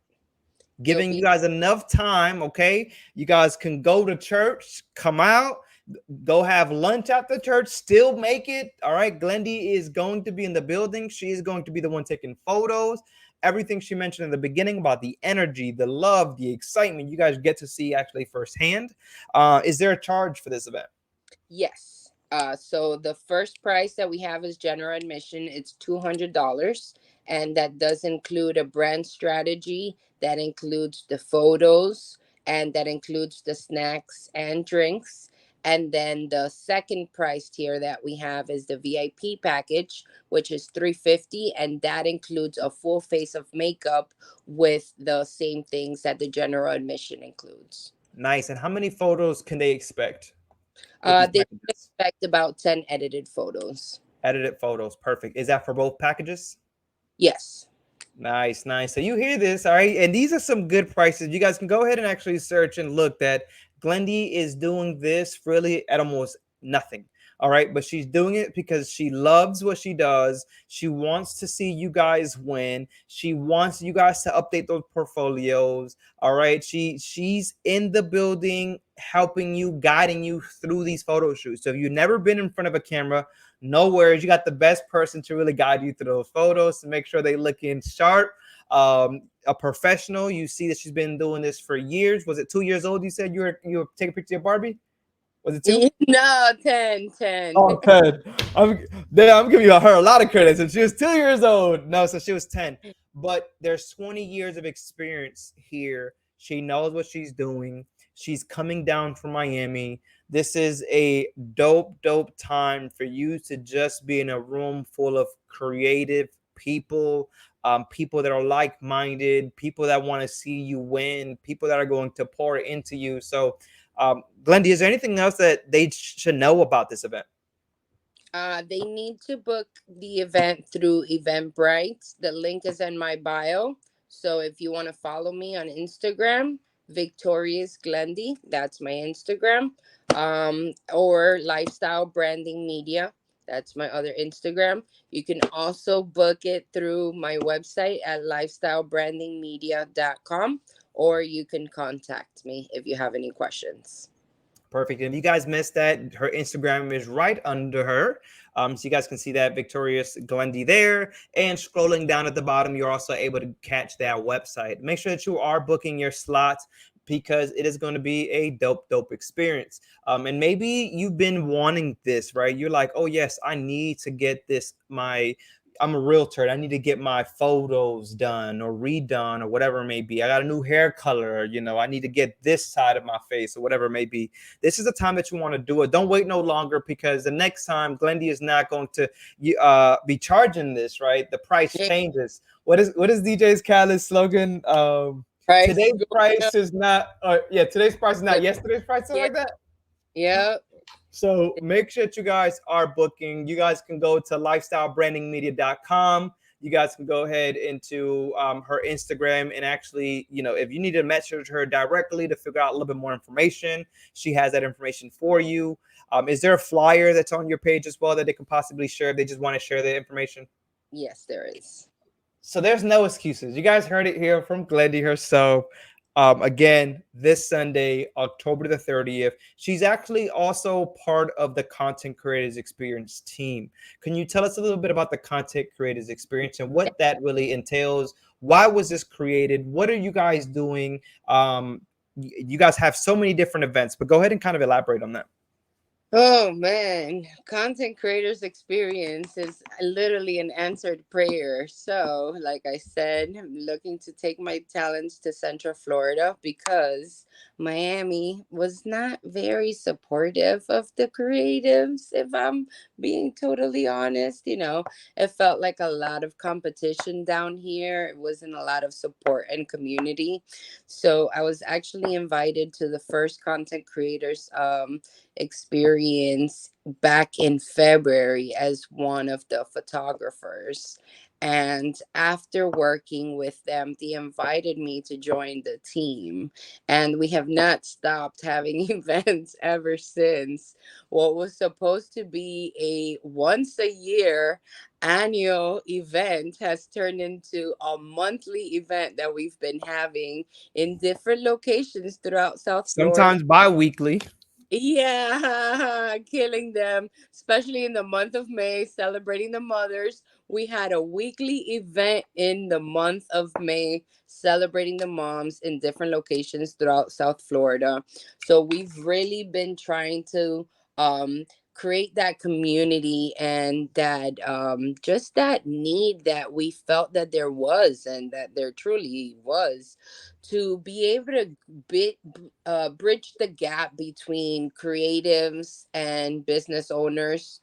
you'll Giving you be. guys enough time. Okay, you guys can go to church, come out, go have lunch after church, still make it. All right, Glendy is going to be in the building. She is going to be the one taking photos. Everything she mentioned in the beginning about the energy, the love, the excitement, you guys get to see actually firsthand. Is there a charge for this event? Yes. So the first price that we have is general admission. It's $200, and that does include a brand strategy. That includes the photos, and that includes the snacks and drinks. And then the second price tier that we have is the VIP package, which is 350, and that includes a full face of makeup with the same things that the general admission includes. Nice. And how many photos can they expect with these They packages? expect about 10 edited photos. Edited photos. Perfect. Is that for both packages? Yes. Nice, nice. So you hear this, all right? And these are some good prices. You guys can go ahead and actually search and look that Glendy is doing this really at almost nothing. All right, but she's doing it because she loves what she does. She wants to see you guys win. She wants you guys to update those portfolios. All right, she's in the building helping you, guiding you through these photo shoots. So if you've never been in front of a camera, no worries. You got the best person to really guide you through those photos to make sure they look in sharp. A professional. You see that she's been doing this for years. Was it 2 years old? You said you were taking a picture of Barbie. Was it two? No, 10, 10. Oh, 10. I'm giving her a lot of credit. So she was 2 years old. No, so she was 10. But there's 20 years of experience here. She knows what she's doing. She's coming down from Miami. This is a dope, dope time for you to just be in a room full of creative people, people that are like minded, people that want to see you win, people that are going to pour into you. So, Glendy, is there anything else that they should know about this event? They need to book the event through Eventbrite. The link is in my bio. So if you want to follow me on Instagram, Victorious Glendy, that's my Instagram. Or Lifestyle Branding Media, that's my other Instagram. You can also book it through my website at lifestylebrandingmedia.com, or you can contact me if you have any questions. Perfect. And if you guys missed that, her Instagram is right under her. So you guys can see that Victorious Glendy there. And scrolling down at the bottom, you're also able to catch that website. Make sure that you are booking your slots because it is going to be a dope, dope experience. And maybe you've been wanting this, right? You're like, oh, yes, I need to get this. I'm a realtor. I need to get my photos done or redone or whatever it may be. I got a new hair color. I need to get this side of my face or whatever it may be. This is the time that you want to do it. Don't wait no longer, because the next time Glendy is not going to be charging this, right? The price Yeah, changes. What is DJ's Khaled's slogan? price is Today's going up. price is not. Yeah, today's price is not But yesterday's price, something yeah, like that. yeah, So make sure that you guys are booking. You guys can go to lifestylebrandingmedia.com. You guys can go ahead into her Instagram, and actually, if you need to message her directly to figure out a little bit more information, she has that information for you. Is there a flyer that's on your page as well that they can possibly share if they just want to share the information? yes, there is. So there's no excuses. You guys heard it here from Glendy herself. Again, this Sunday, October the 30th. She's actually also part of the Content Creators Experience team. Can you tell us a little bit about the Content Creators Experience and what that really entails? Why was this created? What are you guys doing? You guys have so many different events, but go ahead and kind of elaborate on that. Oh man, content creators experience is literally an answered prayer. So, like I said, I'm looking to take my talents to Central Florida because Miami was not very supportive of the creatives, if I'm being totally honest. It felt like a lot of competition down here. It wasn't a lot of support and community. So, I was actually invited to the first content creators experience back in February as one of the photographers. And after working with them, they invited me to join the team. And we have not stopped having events ever since. What was supposed to be a once a year annual event has turned into a monthly event that we've been having in different locations throughout South Florida. Sometimes bi-weekly. Yeah, killing them, especially in the month of May, celebrating the mothers. We had a weekly event in the month of May, celebrating the moms in different locations throughout South Florida. So we've really been trying to create that community and that just that need that we felt that there was and that there truly was to be able to bit bridge the gap between creatives and business owners,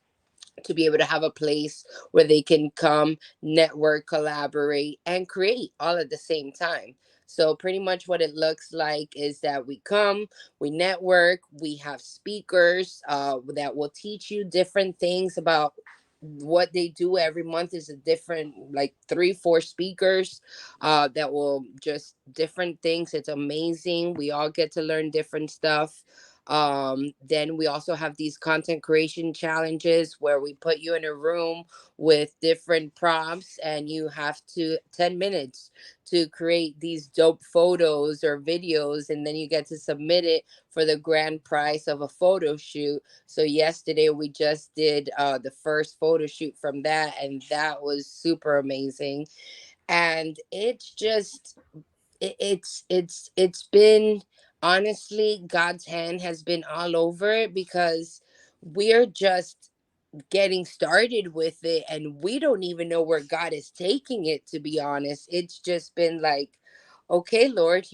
to be able to have a place where they can come, network, collaborate, and create all at the same time. So, pretty much what it looks like is that we come, we network, we have speakers that will teach you different things about what they do every month is a different, like 3 4 speakers that will just different things. It's amazing. We all get to learn different stuff. Then we also have these content creation challenges where we put you in a room with different prompts and you have to 10 minutes to create these dope photos or videos, and then you get to submit it for the grand prize of a photo shoot. So yesterday we just did the first photo shoot from that, and that was super amazing. And it's just it's been, honestly, God's hand has been all over it because we're just getting started with it and we don't even know where God is taking it, to be honest. It's just been like, okay, Lord,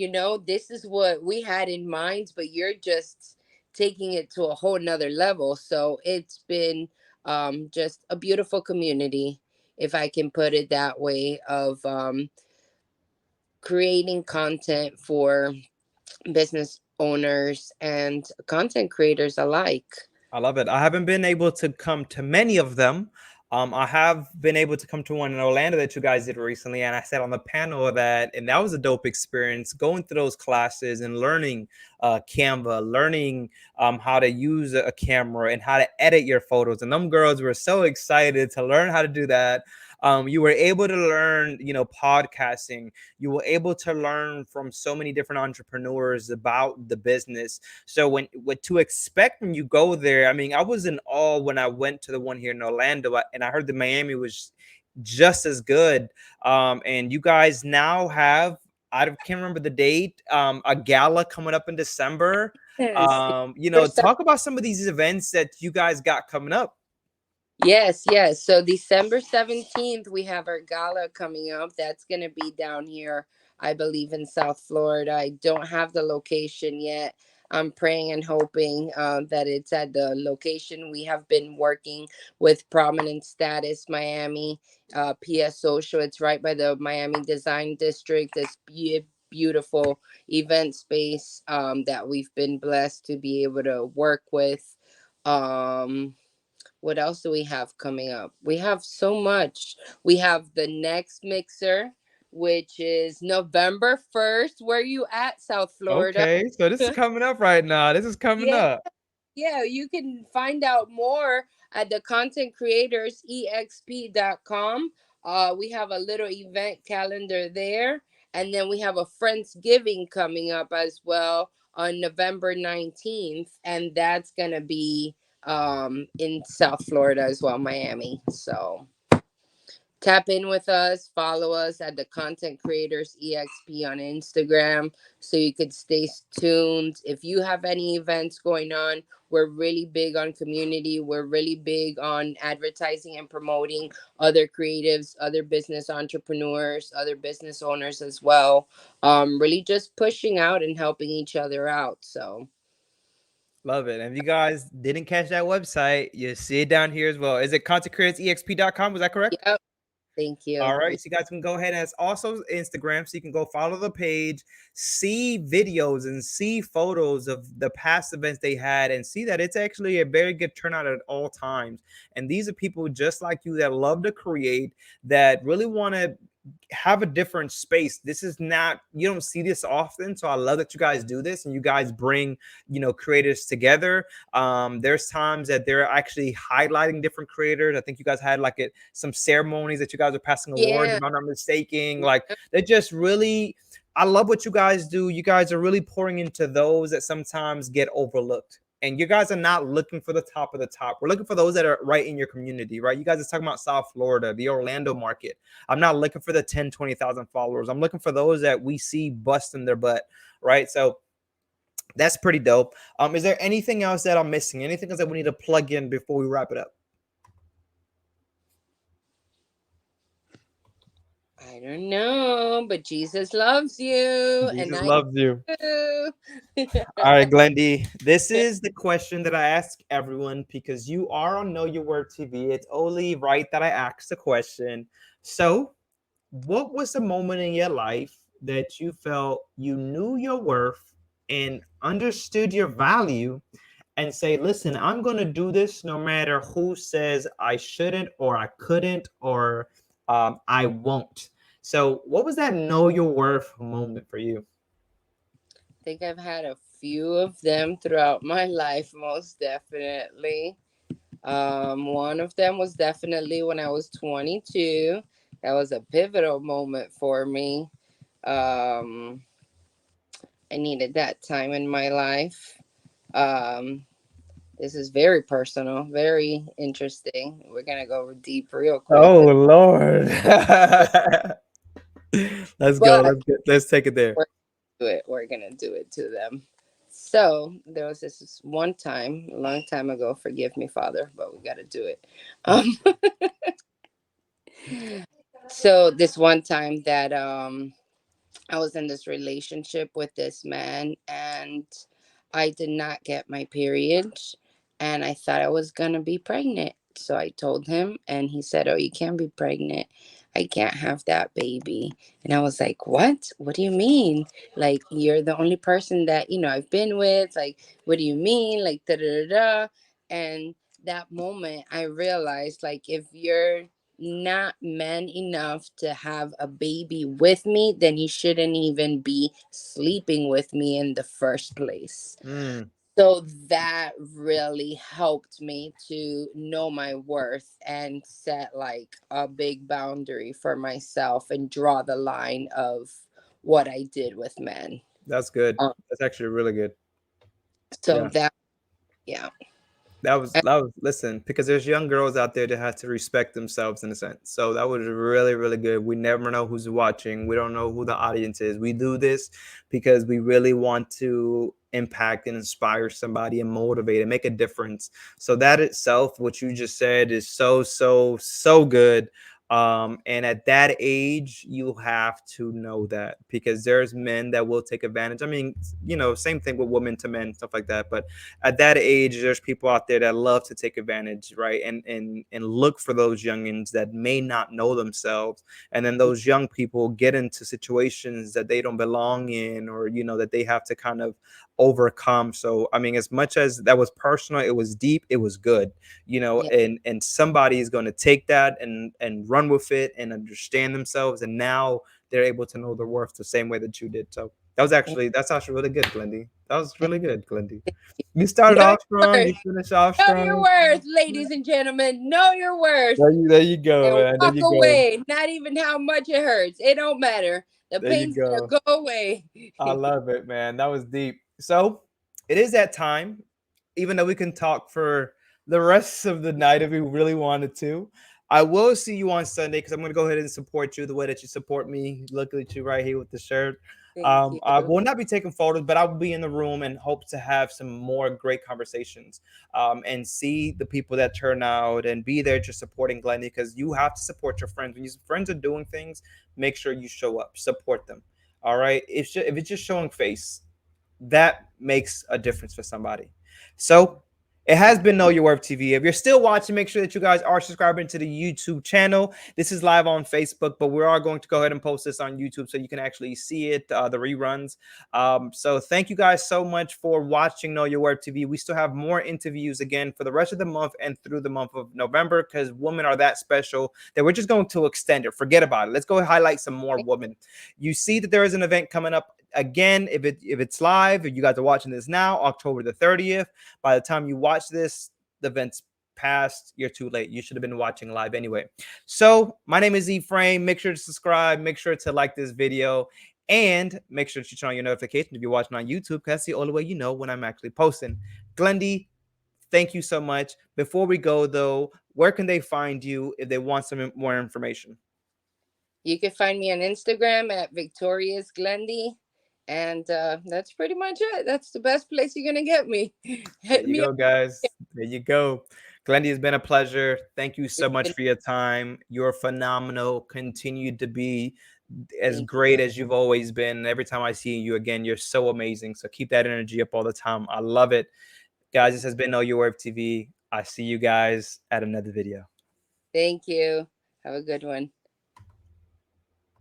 this is what we had in mind, but you're just taking it to a whole nother level. So it's been just a beautiful community, if I can put it that way, of creating content for business owners and content creators alike. I love it. I haven't been able to come to many of them. I have been able to come to one in Orlando that you guys did recently, and I sat on the panel of that, and that was a dope experience. Going through those classes and learning Canva, learning how to use a camera and how to edit your photos. And them girls were so excited to learn how to do that. You were able to learn, podcasting. You were able to learn from so many different entrepreneurs about the business. So what to expect when you go there? I mean, I was in awe when I went to the one here in Orlando, and I heard that Miami was just as good. And you guys now have, I can't remember the date, a gala coming up in December. Yes. First. Talk about some of these events that you guys got coming up. Yes, yes. So December 17th, we have our gala coming up. That's going to be down here, I believe, in South Florida. I don't have the location yet. I'm praying and hoping that it's at the location. We have been working with Prominent Status Miami, PS Social. It's right by the Miami Design District. This beautiful event space that we've been blessed to be able to work with. What else do we have coming up? We have so much. We have the next mixer, which is November 1st. Where you at, South Florida? Okay, so this is coming up right now. This is coming Yeah, up. yeah. You can find out more at the contentcreatorsexp.com. We have a little event calendar there. And then we have a Friendsgiving coming up as well on November 19th. And that's going to be in South Florida as well, Miami. So tap in with us, follow us at the Content Creators EXP on Instagram so you could stay tuned. If you have any events going on, we're really big on community. We're really big on advertising and promoting other creatives, other business entrepreneurs, other business owners as well. Really just pushing out and helping each other out. So, Love it. And if you guys didn't catch that website, you see it down here as well. Is it contentcreatorsexp.com? Was that correct? yep. Thank All you. right, so you guys can go ahead and it's also Instagram, so you can go follow the page, see videos and see photos of the past events they had, and see that it's actually a very good turnout at all times. And these are people just like you that love to create, that really want to have a different space. This is not, you don't see this often, so I love that you guys do this and you guys bring, creators together. There's times that they're actually highlighting different creators. I think you guys had like some ceremonies that you guys are passing awards, Yeah. if I'm not mistaken. Like, they're just really, I love what you guys do. You guys are really pouring into those that sometimes get overlooked. And you guys are not looking for the top of the top. We're looking for those that are right in your community, right? You guys are talking about South Florida, the Orlando market. I'm not looking for the 10, 20,000 followers. I'm looking for those that we see busting their butt, right? So that's pretty dope. Is there anything else that I'm missing? Anything else that we need to plug in before we wrap it up? I don't know, but Jesus loves you, and Jesus I loves you. do. All right, Glendy. This is the question that I ask everyone because you are on Know Your Word TV. It's only right that I ask the question. So, what was the moment in your life that you felt you knew your worth and understood your value and say, listen, I'm going to do this no matter who says I shouldn't or I couldn't or I won't? So, what was that know your worth moment for you? Think I've had a few of them throughout my life, most definitely. One of them was definitely when I was 22. That was a pivotal moment for me. Um, I needed that time in my life. Um, this is very personal, very interesting. We're gonna go deep real quick, Oh Lord. Let's go. but Let's take it there. we're gonna do it. We're gonna do it to them. So there was this one time, a long time ago. Forgive me, Father, but we got to do it. Um, so this one time that I was in this relationship with this man, and I did not get my period, and I thought I was gonna be pregnant. So I told him, and he said, "Oh, you can't be pregnant. I can't have that baby." And I was like, "What? What do you mean? Like, you're the only person that I've been with. Like, what do you mean? Like, da da da da." And that moment, I realized, like, if you're not man enough to have a baby with me, then he shouldn't even be sleeping with me in the first place. Mm, So that really helped me to know my worth and set like a big boundary for myself and draw the line of what I did with men. that's good. Um, That's actually really good. so Yeah. that, yeah. That was listen, because there's young girls out there that have to respect themselves in a sense. So that was really, really good. We never know who's watching. We don't know who the audience is. We do this because we really want to impact and inspire somebody and motivate and make a difference. So that itself, what you just said, is so, so, so good. And at that age, you have to know that because there's men that will take advantage. I mean, same thing with women to men, stuff like that. But at that age, there's people out there that love to take advantage, right? And look for those youngins that may not know themselves, and then those young people get into situations that they don't belong in, or that they have to kind of overcome. So I mean, as much as that was personal, it was deep, it was good, Yeah. and somebody is going to take that and run with it and understand themselves, and now they're able to know their worth the same way that you did. So that's actually really good, Glendy. That was really good, Glendy. You started Know off your strong. worth. You finished off Know your strong. worth, ladies and gentlemen. Know your worth. There you go, And man. There walk you go. away. Not even how much it hurts. It don't matter. The There you pain's gonna go. go away. I love it, man. That was deep. So it is that time, even though we can talk for the rest of the night if we really wanted to. I will see you on Sunday because I'm going to go ahead and support you the way that you support me. Look at you right here with the shirt. Thank I you. will not be taking photos, but I will be in the room and hope to have some more great conversations, and see the people that turn out and be there just supporting Glendy, because you have to support your friends. When your friends are doing things, make sure you show up, support them. All right. If it's just showing face, that makes a difference for somebody. So it has been Know Your Worth TV. If you're still watching, make sure that you guys are subscribing to the YouTube channel. This is live on Facebook, but we are going to go ahead and post this on YouTube so you can actually see it, the reruns. So thank you guys so much for watching Know Your Worth TV. We still have more interviews again for the rest of the month and through the month of November, because women are that special that we're just going to extend it. Forget about it. Let's go highlight some more women. You see that there is an event coming up again. If it's live, if you guys are watching this now, October the 30th. By the time you watch this, the event's past. You're too late. You should have been watching live anyway. So my name is Ephraim. Make sure to subscribe. Make sure to like this video. And make sure to turn on your notifications if you're watching on YouTube, because that's the only way you know when I'm actually posting. Glendy, thank you so much. Before we go, though, where can they find you if they want some more information? You can find me on Instagram at Victorious Glendy. And that's pretty much it. That's the best place you're going to get me. There Hit you me up. go, guys. There you go. Glendy, it's been a pleasure. Thank you so It's much been, for your time. You're phenomenal. Continue to be as thank great you. as you've always been. Every time I see you again, you're so amazing. So keep that energy up all the time. I love it. Guys, this Thank, has been Know Your Worth TV. I see you guys at another video. thank you. Have a good one.